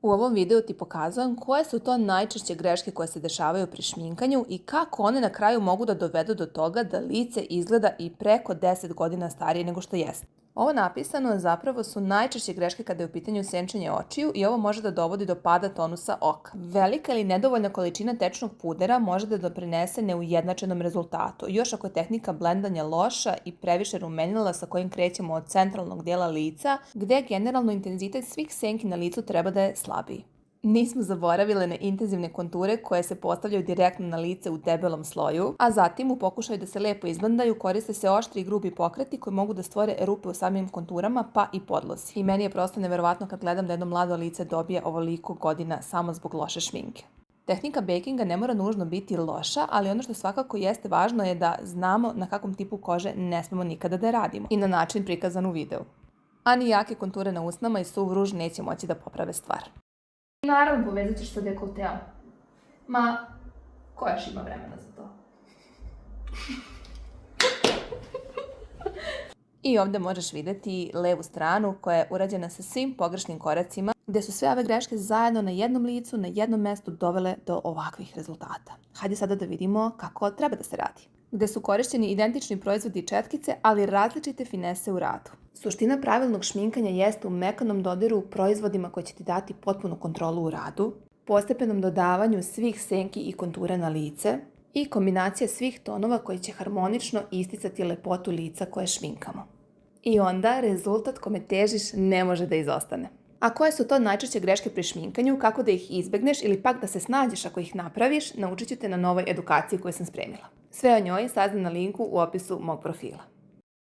U ovom videu ti pokazujem koje su to najčešće greške koje se dešavaju pri šminkanju i kako one na kraju mogu da dovedu do toga da lice izgleda i preko 10 godina starije nego što jeste. Ovo napisano zapravo su najčešće greške kada je u pitanju senčenje očiju i ovo može da dovodi do pada tonusa oka. Velika ili nedovoljna količina tečnog pudera može da doprinese neujednačenom rezultatu. Još ako je tehnika blendanja loša i previše rumenila sa kojim krećemo od centralnog dijela lica, gde generalno intenzitet svih senki na licu treba da je slabiji. Nismo zaboravile na intenzivne konture koje se postavljaju direktno na lice u debelom sloju, a zatim u pokušaju da se lepo izblendaju koriste se oštri i grubi pokreti koji mogu da stvore rupe u samim konturama pa i podlozi. I meni je prosto neverovatno kad gledam da jedno mlado lice dobije ovoliko godina samo zbog loše šminke. Tehnika bakinga ne mora nužno biti loša, ali ono što svakako jeste važno je da znamo na kakvom tipu kože ne smemo nikada da je radimo i na način prikazan u videu. A ni jake konture na usnama i suv ruž neće moći da poprave stvar. Naravno, povezat ćeš sa dekolteom. Ma, ko još ima vremena za to? I ovdje možeš vidjeti levu stranu koja je urađena sa svim pogrešnim koracima, gdje su sve ove greške zajedno na jednom licu, na jednom mestu dovele do ovakvih rezultata. Hajde sada da vidimo kako treba da se radi. Gde su korišćeni identični proizvodi i četkice, ali različite finese u radu. Suština pravilnog šminkanja jeste u mekanom dodiru proizvodima koji će ti dati potpunu kontrolu u radu, postepenom dodavanju svih senki i kontura na lice i kombinacija svih tonova koji će harmonično isticati lepotu lica koje šminkamo. I onda rezultat kome težiš ne može da izostane. A koje su to najčešće greške pri šminkanju, kako da ih izbegneš ili pak da se snađeš ako ih napraviš, naučit ću te na novoj edukaciji koju sam spremila. Sve o njoj saznaj na linku u opisu mog profila.